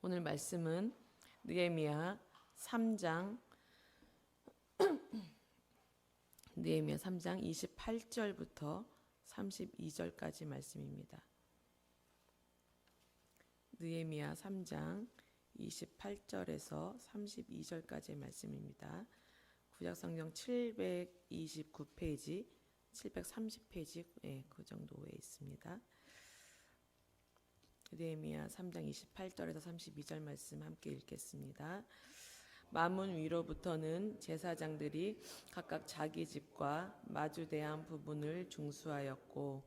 오늘 말씀은 느헤미야 3장 28절부터 32절까지 말씀입니다. 느헤미야 3장 28절에서 32절까지의 말씀입니다. 구약성경 729페이지, 730페이지 그 정도에 있습니다. 느헤미야 3장 28절에서 32절 말씀 함께 읽겠습니다. 마문 위로부터는 제사장들이 각각 자기 집과 마주대한 부분을 중수하였고,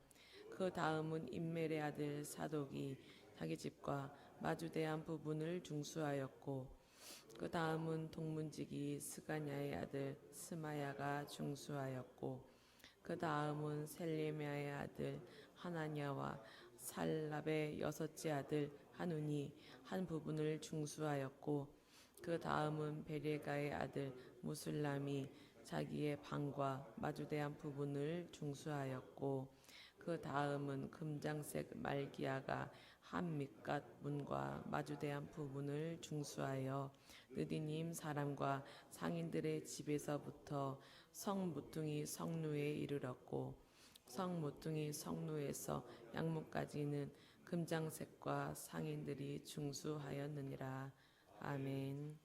그 다음은 임멜의 아들 사독이 자기 집과 마주대한 부분을 중수하였고, 그 다음은 동문지기 스가냐의 아들 스마야가 중수하였고, 그 다음은 셀레미야의 아들 하나냐와 살랍의 여섯째 아들 하눈이 한 부분을 중수하였고, 그 다음은 베레가의 아들 무술람이 자기의 방과 마주대한 부분을 중수하였고, 그 다음은 금장색 말기야가 한 밑갓 문과 마주대한 부분을 중수하여 느디님 사람과 상인들의 집에서부터 성 모퉁이 성루에 이르렀고, 성 모퉁이 성루에서 양문까지는 금장색과 상인들이 중수하였느니라. 아멘.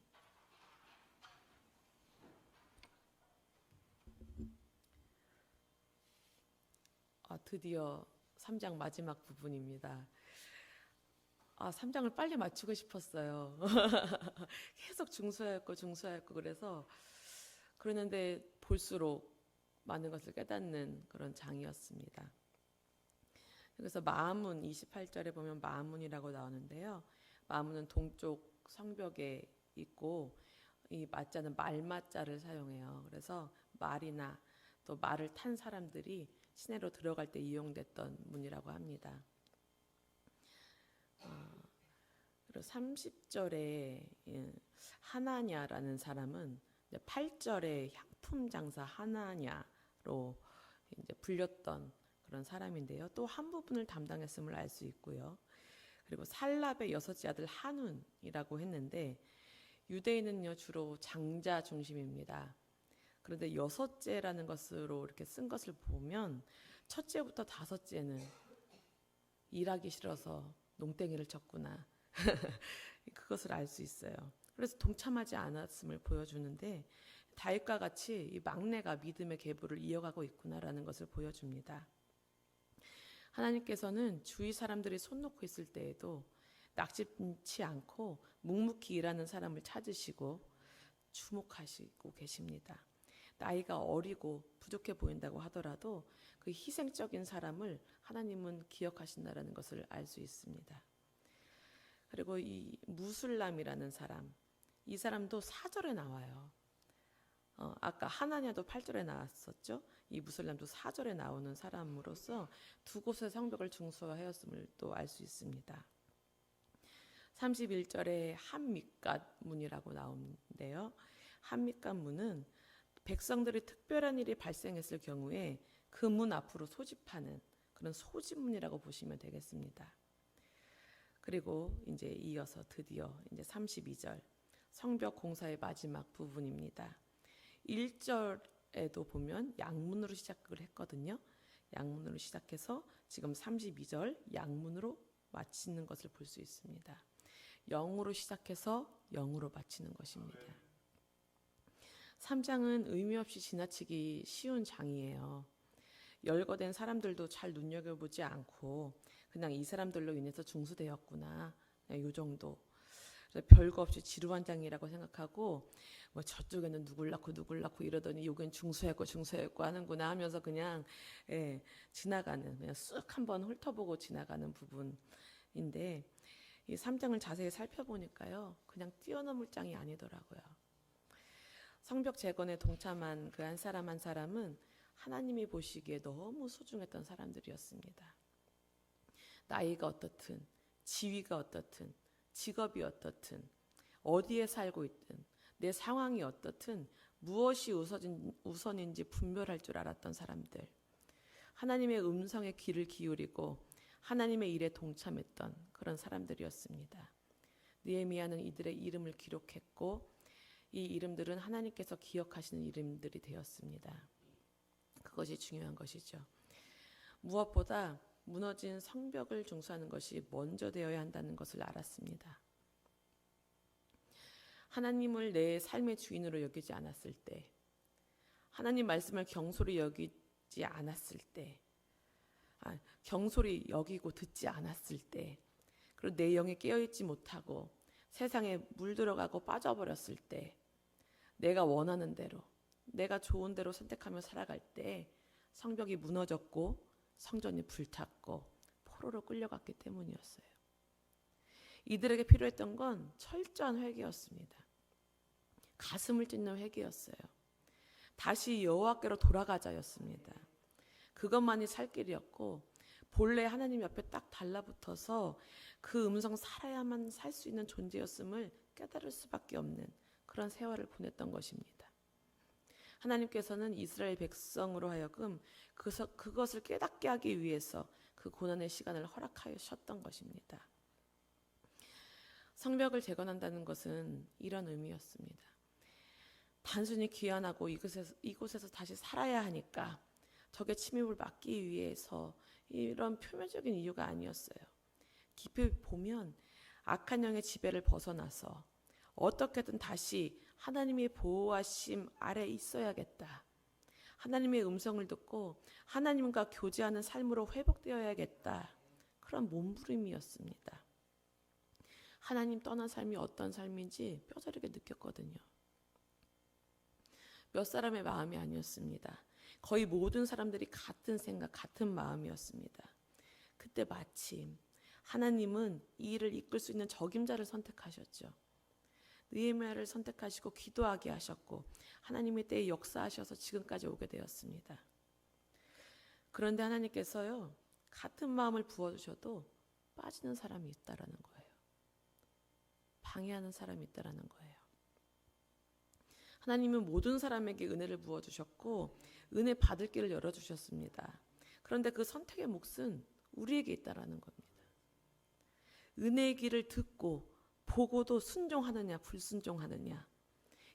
드디어 3장 마지막 부분입니다. 3장을 빨리 마치고 싶었어요. 계속 중수하였고 그러는데 볼수록 많은 것을 깨닫는 그런 장이었습니다. 그래서 마문 28절에 보면 마문이라고 나오는데요. 마문은 동쪽 성벽에 있고, 이 마자는 말마자를 사용해요. 그래서 말이나 또 말을 탄 사람들이 시내로 들어갈 때 이용됐던 문이라고 합니다. 그리고 30절에 하나냐라는 사람은 8절에 향품 장사 하나냐로 이제 불렸던 그런 사람인데요. 또 한 부분을 담당했음을 알 수 있고요. 그리고 살랍의 여섯째 아들 하눈이라고 했는데, 유대인은요 주로 장자 중심입니다. 그런데 여섯째라는 것으로 이렇게 쓴 것을 보면 첫째부터 다섯째는 일하기 싫어서 농땡이를 쳤구나. 그것을 알 수 있어요. 그래서 동참하지 않았음을 보여주는데, 다윗과 같이 이 막내가 믿음의 계보를 이어가고 있구나라는 것을 보여줍니다. 하나님께서는 주위 사람들이 손 놓고 있을 때에도 낙심치 않고 묵묵히 일하는 사람을 찾으시고 주목하시고 계십니다. 나이가 어리고 부족해 보인다고 하더라도 그 희생적인 사람을 하나님은 기억하신다는 것을 알 수 있습니다. 그리고 이 무술람이라는 사람, 이 사람도 4절에 나와요. 아까 하나냐도 8절에 나왔었죠. 이 무술람도 4절에 나오는 사람으로서 두 곳의 성벽을 중수하였음을 또 알 수 있습니다. 31절에 한밑갓 문이라고 나오는데요. 한밑갓 문은 백성들이 특별한 일이 발생했을 경우에 그 문 앞으로 소집하는 그런 소집문이라고 보시면 되겠습니다. 그리고 이제 이어서 드디어 이제 32절 성벽 공사의 마지막 부분입니다. 1절에도 보면 양문으로 시작을 했거든요. 양문으로 시작해서 지금 32절 양문으로 마치는 것을 볼 수 있습니다. 0으로 시작해서 0으로 마치는 것입니다. 3장은 의미 없이 지나치기 쉬운 장이에요. 열거된 사람들도 잘 눈여겨보지 않고 그냥 이 사람들로 인해서 중수되었구나, 이 정도. 별거 없이 지루한 장이라고 생각하고, 뭐 저쪽에는 누굴 낳고 이러더니 여기는 중수했고 하는구나 하면서 그냥 지나가는, 그냥 쓱 한번 훑어보고 지나가는 부분인데, 이 3장을 자세히 살펴보니까요, 그냥 뛰어넘을 장이 아니더라고요. 성벽 재건에 동참한 그 한 사람 한 사람은 하나님이 보시기에 너무 소중했던 사람들이었습니다. 나이가 어떻든, 지위가 어떻든, 직업이 어떻든, 어디에 살고 있든, 내 상황이 어떻든 무엇이 우선인지 분별할 줄 알았던 사람들, 하나님의 음성에 귀를 기울이고 하나님의 일에 동참했던 그런 사람들이었습니다. 느헤미야는 이들의 이름을 기록했고 이 이름들은 하나님께서 기억하시는 이름들이 되었습니다. 그것이 중요한 것이죠. 무엇보다 무너진 성벽을 중수하는 것이 먼저 되어야 한다는 것을 알았습니다. 하나님을 내 삶의 주인으로 여기지 않았을 때, 하나님 말씀을 경솔히 여기지 않았을 때, 경솔히 여기고 듣지 않았을 때, 그리고 내 영에 깨어있지 못하고 세상에 물들어가고 빠져버렸을 때, 내가 원하는 대로, 내가 좋은 대로 선택하며 살아갈 때 성벽이 무너졌고 성전이 불탔고 포로로 끌려갔기 때문이었어요. 이들에게 필요했던 건 철저한 회개였습니다. 가슴을 찢는 회개였어요. 다시 여호와께로 돌아가자였습니다. 그것만이 살 길이었고 본래 하나님 옆에 딱 달라붙어서 그 음성 살아야만 살 수 있는 존재였음을 깨달을 수밖에 없는 그런 세월을 보냈던 것입니다. 하나님께서는 이스라엘 백성으로 하여금 그것을 깨닫게 하기 위해서 그 고난의 시간을 허락하셨던 것입니다. 성벽을 재건한다는 것은 이런 의미였습니다. 단순히 귀환하고 이곳에서 다시 살아야 하니까 적의 침입을 막기 위해서 이런 표면적인 이유가 아니었어요. 깊이 보면 악한 영의 지배를 벗어나서 어떻게든 다시 하나님의 보호하심 아래 있어야겠다. 하나님의 음성을 듣고 하나님과 교제하는 삶으로 회복되어야겠다. 그런 몸부림이었습니다. 하나님 떠난 삶이 어떤 삶인지 뼈저리게 느꼈거든요. 몇 사람의 마음이 아니었습니다. 거의 모든 사람들이 같은 생각, 같은 마음이었습니다. 그때 마침 하나님은 이 일을 이끌 수 있는 적임자를 선택하셨죠. 느헤미야를 선택하시고 기도하게 하셨고 하나님의 때에 역사하셔서 지금까지 오게 되었습니다. 그런데 하나님께서요, 같은 마음을 부어주셔도 빠지는 사람이 있다라는 거예요. 방해하는 사람이 있다라는 거예요. 하나님은 모든 사람에게 은혜를 부어주셨고 은혜 받을 길을 열어주셨습니다. 그런데 그 선택의 몫은 우리에게 있다라는 겁니다. 은혜의 길을 듣고 보고도 순종하느냐 불순종하느냐,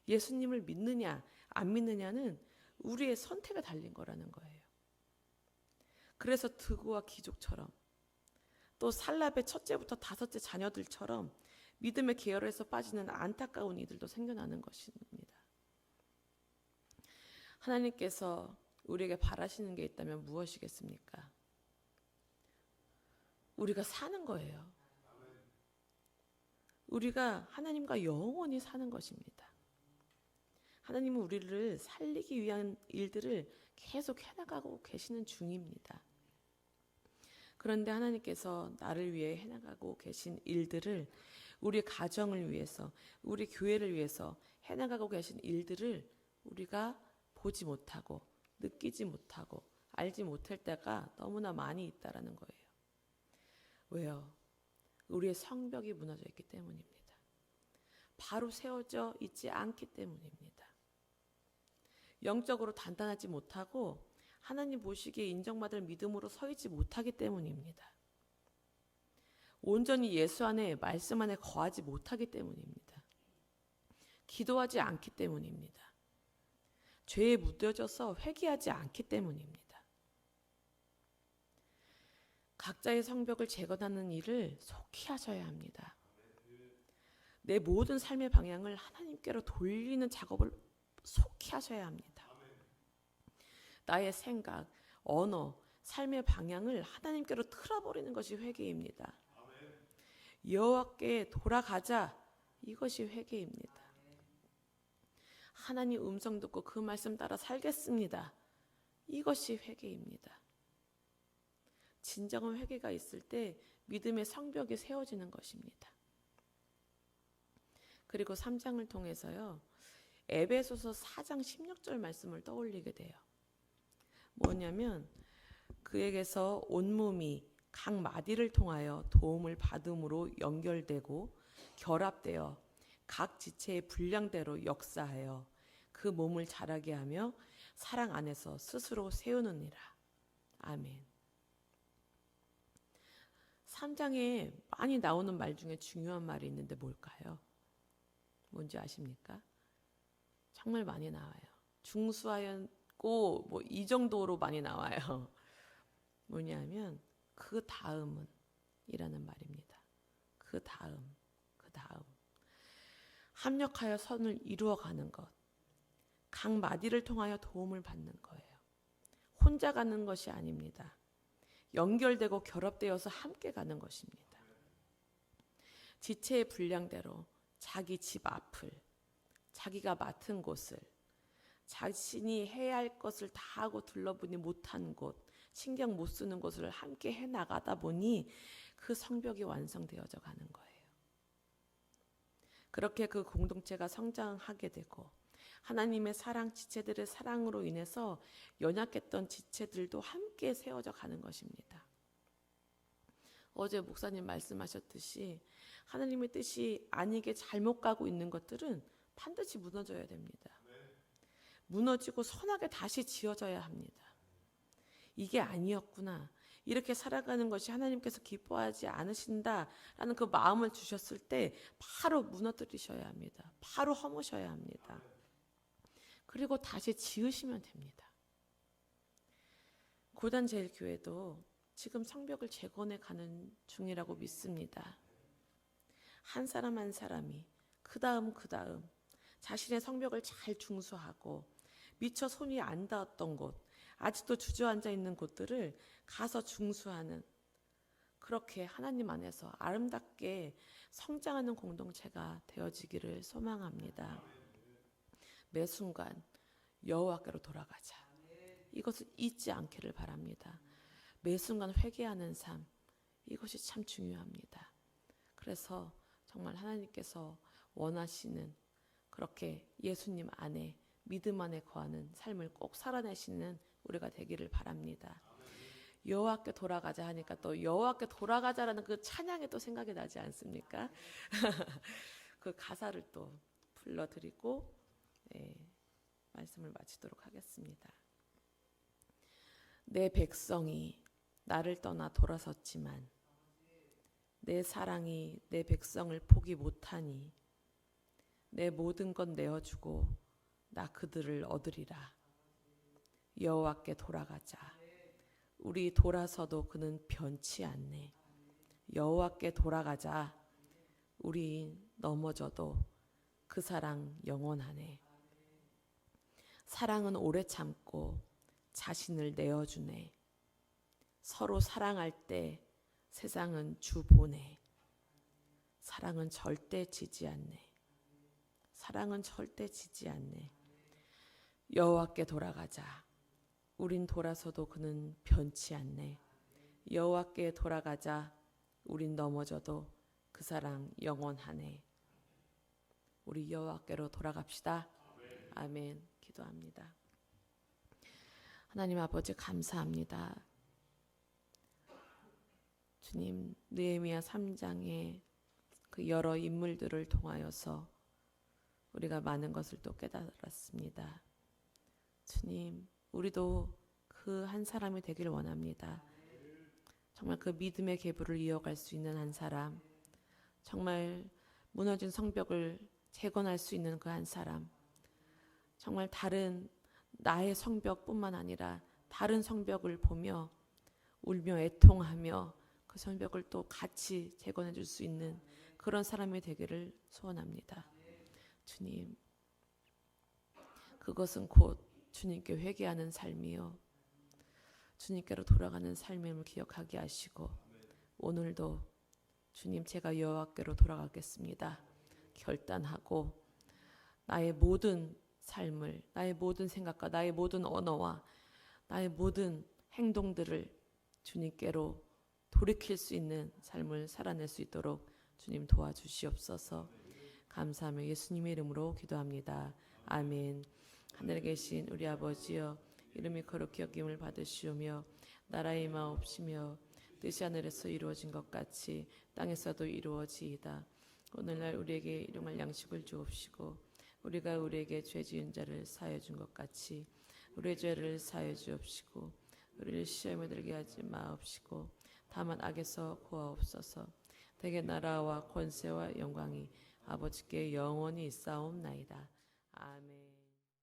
예수님을 믿느냐 안 믿느냐는 우리의 선택에 달린 거라는 거예요. 그래서 드고와 기족처럼 또 살랍의 첫째부터 다섯째 자녀들처럼 믿음의 계열에서 빠지는 안타까운 이들도 생겨나는 것입니다. 하나님께서 우리에게 바라시는 게 있다면 무엇이겠습니까? 우리가 사는 거예요. 우리가 하나님과 영원히 사는 것입니다. 하나님은 우리를 살리기 위한 일들을 계속 해나가고 계시는 중입니다. 그런데 하나님께서 나를 위해 해나가고 계신 일들을, 우리 가정을 위해서, 우리 교회를 위해서 해나가고 계신 일들을 우리가 보지 못하고 느끼지 못하고 알지 못할 때가 너무나 많이 있다라는 거예요. 왜요? 우리의 성벽이 무너져 있기 때문입니다. 바로 세워져 있지 않기 때문입니다. 영적으로 단단하지 못하고 하나님 보시기에 인정받을 믿음으로 서 있지 못하기 때문입니다. 온전히 예수 안에, 말씀 안에 거하지 못하기 때문입니다. 기도하지 않기 때문입니다. 죄에 묻혀져서 회개하지 않기 때문입니다. 각자의 성벽을 재건하는 일을 속히 하셔야 합니다. 내 모든 삶의 방향을 하나님께로 돌리는 작업을 속히 하셔야 합니다. 나의 생각, 언어, 삶의 방향을 하나님께로 틀어버리는 것이 회개입니다. 여호와께 돌아가자, 이것이 회개입니다. 하나님 음성 듣고 그 말씀 따라 살겠습니다. 이것이 회개입니다. 진정한 회개가 있을 때 믿음의 성벽이 세워지는 것입니다. 그리고 3장을 통해서요, 에베소서 4장 16절 말씀을 떠올리게 돼요. 뭐냐면 그에게서 온몸이 각 마디를 통하여 도움을 받음으로 연결되고 결합되어 각 지체의 분량대로 역사하여 그 몸을 자라게 하며 사랑 안에서 스스로 세우느니라. 아멘. 3장에 많이 나오는 말 중에 중요한 말이 있는데 뭘까요? 뭔지 아십니까? 정말 많이 나와요. 중수하였고 뭐 이 정도로 많이 나와요. 뭐냐면 그 다음은 이라는 말입니다. 그 다음. 합력하여 선을 이루어가는 것. 각 마디를 통하여 도움을 받는 거예요. 혼자 가는 것이 아닙니다. 연결되고 결합되어서 함께 가는 것입니다. 지체의 분량대로 자기 집 앞을, 자기가 맡은 곳을, 자신이 해야 할 것을 다 하고 둘러보니 못한 곳, 신경 못 쓰는 것을 함께 해나가다 보니 그 성벽이 완성되어져 가는 거예요. 그렇게 그 공동체가 성장하게 되고 하나님의 사랑, 지체들의 사랑으로 인해서 연약했던 지체들도 함께 세워져 가는 것입니다. 어제 목사님 말씀하셨듯이 하나님의 뜻이 아니게 잘못 가고 있는 것들은 반드시 무너져야 됩니다. 무너지고 선하게 다시 지어져야 합니다. 이게 아니었구나. 이렇게 살아가는 것이 하나님께서 기뻐하지 않으신다라는 그 마음을 주셨을 때 바로 무너뜨리셔야 합니다. 바로 허무셔야 합니다. 그리고 다시 지으시면 됩니다. 고단제일교회도 지금 성벽을 재건해 가는 중이라고 믿습니다. 한 사람 한 사람이 그 다음 자신의 성벽을 잘 중수하고 미처 손이 안 닿았던 곳, 아직도 주저앉아 있는 곳들을 가서 중수하는, 그렇게 하나님 안에서 아름답게 성장하는 공동체가 되어지기를 소망합니다. 매 순간 여호와께로 돌아가자. 이것을 잊지 않기를 바랍니다. 매 순간 회개하는 삶, 이것이 참 중요합니다. 그래서 정말 하나님께서 원하시는 그렇게 예수님 안에, 믿음 안에 거하는 삶을 꼭 살아내시는 우리가 되기를 바랍니다. 여호와께 돌아가자 하니까 또 여호와께 돌아가자라는 그 찬양이 또 생각이 나지 않습니까? 그 가사를 또 불러드리고 말씀을 마치도록 하겠습니다. 내 백성이 나를 떠나 돌아섰지만 내 사랑이 내 백성을 포기 못하니 내 모든 것 내어주고 나 그들을 얻으리라. 여호와께 돌아가자. 우리 돌아서도 그는 변치 않네. 여호와께 돌아가자. 우리 넘어져도 그 사랑 영원하네. 사랑은 오래 참고 자신을 내어주네. 서로 사랑할 때 세상은 주 보내. 사랑은 절대 지지 않네. 사랑은 절대 지지 않네. 여호와께 돌아가자. 우린 돌아서도 그는 변치 않네. 여호와께 돌아가자. 우린 넘어져도 그 사랑 영원하네. 우리 여호와께로 돌아갑시다. 아멘. 기도합니다. 하나님 아버지 감사합니다. 주님, 느헤미야 3장의 그 여러 인물들을 통하여서 우리가 많은 것을 또 깨달았습니다. 주님, 우리도 그 한 사람이 되길 원합니다. 정말 그 믿음의 계보를 이어갈 수 있는 한 사람, 정말 무너진 성벽을 재건할 수 있는 그 한 사람, 정말 다른 나의 성벽뿐만 아니라 다른 성벽을 보며 울며 애통하며 그 성벽을 또 같이 재건해 줄 수 있는 그런 사람이 되기를 소원합니다. 주님, 그것은 곧 주님께 회개하는 삶이요, 주님께로 돌아가는 삶임을 기억하게 하시고 오늘도 주님, 제가 여호와께로 돌아가겠습니다 결단하고 나의 모든 삶을, 나의 모든 생각과 나의 모든 언어와 나의 모든 행동들을 주님께로 돌이킬 수 있는 삶을 살아낼 수 있도록 주님 도와주시옵소서. 감사하며 예수님의 이름으로 기도합니다. 아멘. 하늘에 계신 우리 아버지여, 이름이 거룩히 여김을 받으시오며 나라의 임하옵시며 뜻이 하늘에서 이루어진 것 같이 땅에서도 이루어지이다. 오늘날 우리에게 일용할 양식을 주옵시고 우리가 우리에게 죄 지은 자를 사하여 준 것 같이 우리의 죄를 사하여 주옵시고 우리를 시험에 들게 하지 마옵시고 다만 악에서 구하옵소서. 대개 나라와 권세와 영광이 아버지께 영원히 있사옵나이다. 아멘.